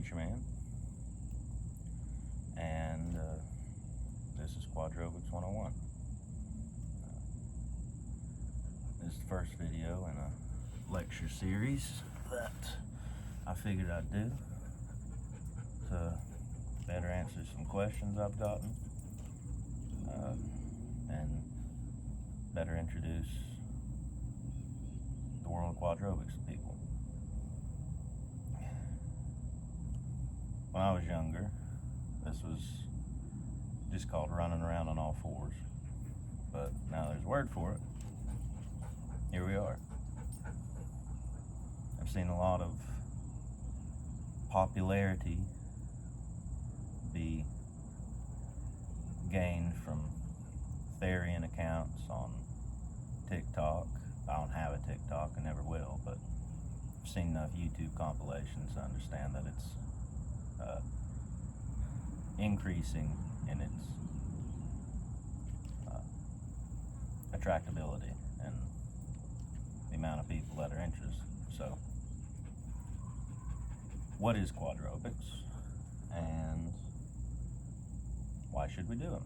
Preacher Man, and this is Quadrobics 101. This is the first video in a lecture series that I figured I'd do to better answer some questions I've gotten and better introduce the world of quadrobics to people. When I was younger, this was just called running around on all fours, but now there's a word for it. Here we are. I've seen a lot of popularity be gained from therian accounts on TikTok. I don't have a TikTok, I never will, but I've seen enough YouTube compilations to understand that it's increasing in its attractability and the amount of people that are interested. So, what is quadrobics and why should we do them?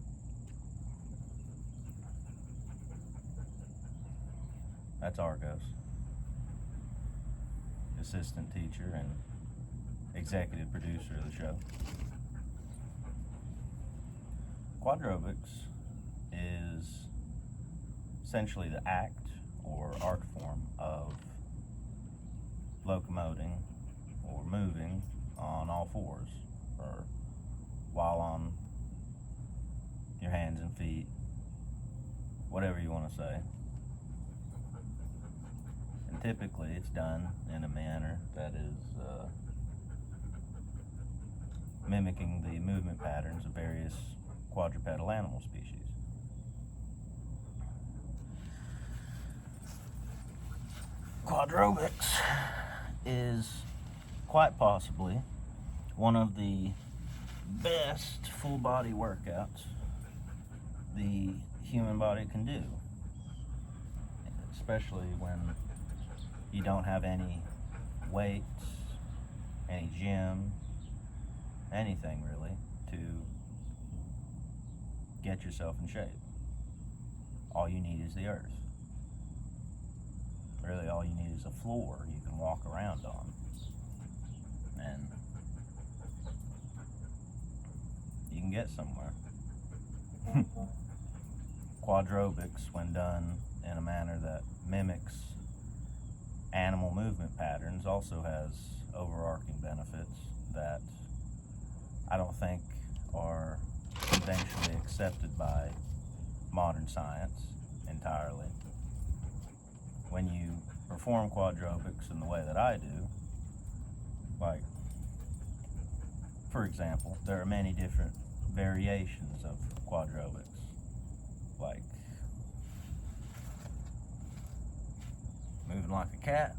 That's Argos, assistant teacher and executive producer of the show. Quadrobics is essentially the act or art form of locomoting or moving on all fours, or while on your hands and feet, whatever you want to say. And typically it's done in a manner that is mimicking the movement patterns of various quadrupedal animal species. Quadrobics is quite possibly one of the best full body workouts the human body can do, especially when you don't have any weights, any gym, anything really to get yourself in shape. All you need is the earth. Really, all you need is a floor you can walk around on, and you can get somewhere. Quadrobics, when done in a manner that mimics animal movement patterns, also has overarching benefits that I don't think are conventionally accepted by modern science entirely. When you perform quadrobics in the way that I do, like, for example, there are many different variations of quadrobics, like moving like a cat,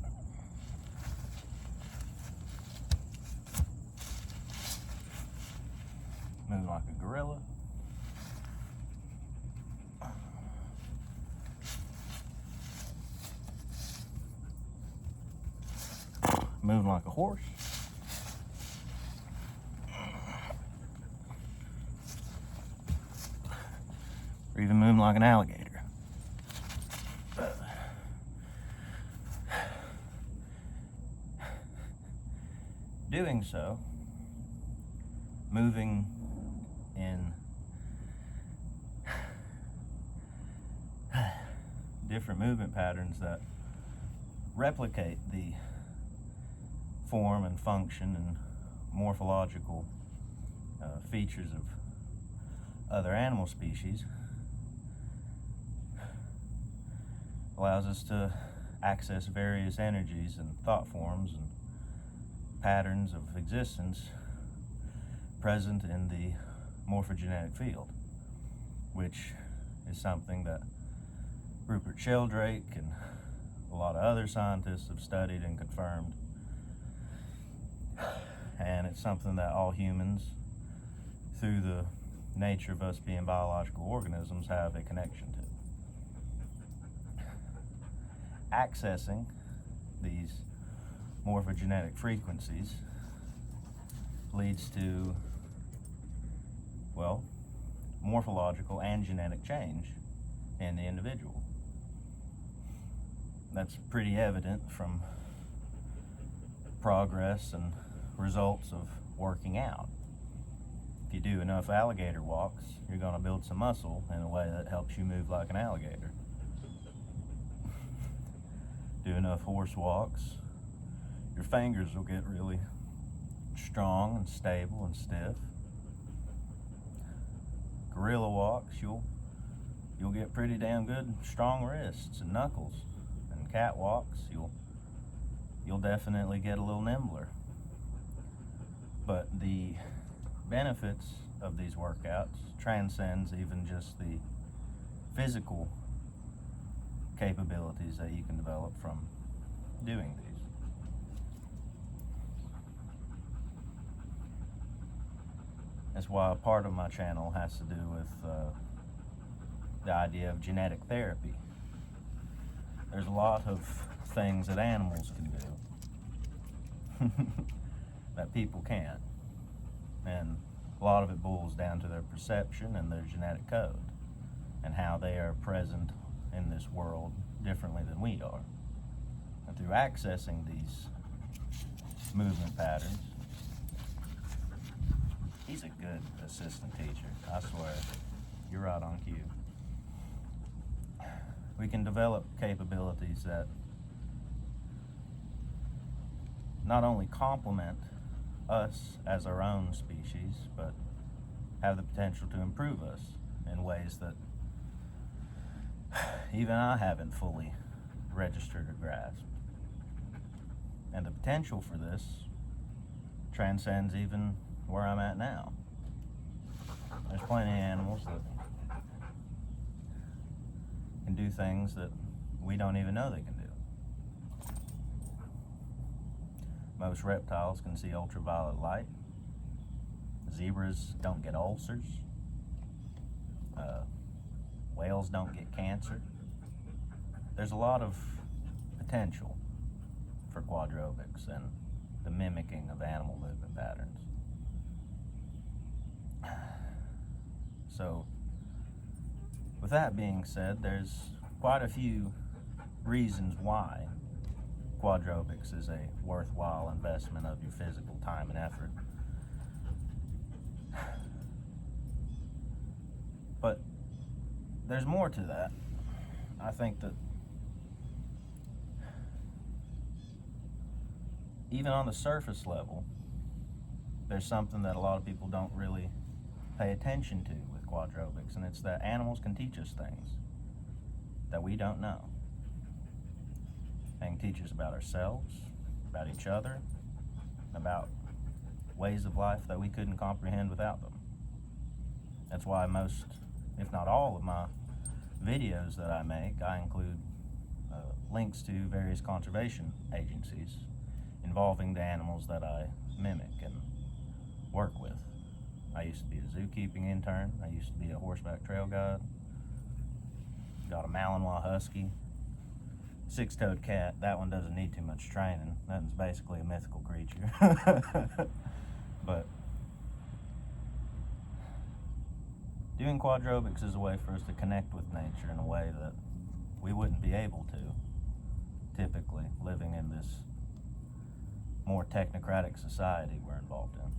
moving like a gorilla, moving like a horse, or even moving like an alligator. Doing so, moving in different movement patterns that replicate the form and function and morphological features of other animal species allows us to access various energies and thought forms and patterns of existence present in the morphogenetic field, which is something that Rupert Sheldrake and a lot of other scientists have studied and confirmed. And it's something that all humans, through the nature of us being biological organisms, have a connection to. Accessing these morphogenetic frequencies leads to, well, morphological and genetic change in the individual. That's pretty evident from progress and results of working out. If you do enough alligator walks, you're going to build some muscle in a way that helps you move like an alligator. Do enough horse walks, your fingers will get really strong and stable and stiff. Gorilla walks, you'll get pretty damn good strong wrists and knuckles. And cat walks, you'll definitely get a little nimbler. But the benefits of these workouts transcends even just the physical capabilities that you can develop from doing these. That's why a part of my channel has to do with the idea of genetic therapy. There's a lot of things that animals can do that people can't. And a lot of it boils down to their perception and their genetic code and how they are present in this world differently than we are. And through accessing these movement patterns, he's a good assistant teacher, I swear. You're right on cue. We can develop capabilities that not only complement us as our own species, but have the potential to improve us in ways that even I haven't fully registered or grasped. And the potential for this transcends even where I'm at now. There's plenty of animals that can do things that we don't even know they can do. Most reptiles can see ultraviolet light. Zebras don't get ulcers. Whales don't get cancer. There's a lot of potential for quadrobics and the mimicking of animal movement patterns. So, with that being said, there's quite a few reasons why quadrobics is a worthwhile investment of your physical time and effort. But there's more to that. I think that even on the surface level, there's something that a lot of people don't really pay attention to with quadrobics, and it's that animals can teach us things that we don't know. They can teach us about ourselves, about each other, about ways of life that we couldn't comprehend without them. That's why most, if not all, of my videos that I make, I include links to various conservation agencies involving the animals that I mimic and work with. I used to be a zookeeping intern. I used to be a horseback trail guide. Got a Malinois husky. Six-toed cat. That one doesn't need too much training. That one's basically a mythical creature. But doing quadrobics is a way for us to connect with nature in a way that we wouldn't be able to, typically, living in this more technocratic society we're involved in.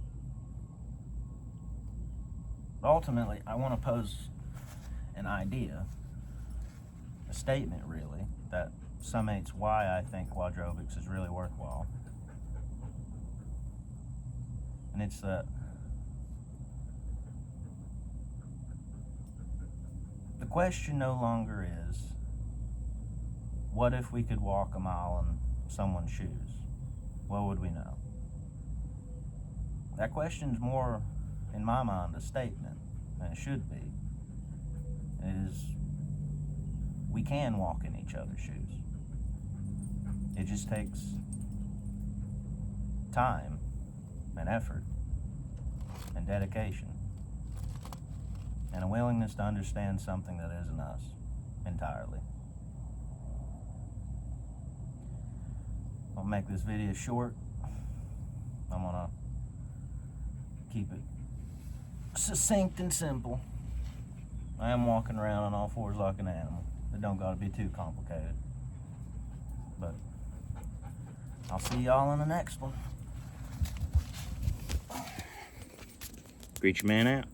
But ultimately, I want to pose an idea, a statement really, that summates why I think quadrobics is really worthwhile. And it's that the question no longer is, what if we could walk a mile in someone's shoes? What would we know? That question's more, in my mind, a statement than it should be. It is, we can walk in each other's shoes. It just takes time and effort and dedication and a willingness to understand something that isn't us entirely. I'll make this video short. I'm gonna keep it succinct and simple. I am walking around on all fours like an animal. It don't gotta be too complicated. But I'll see y'all in the next one. Greet your man out.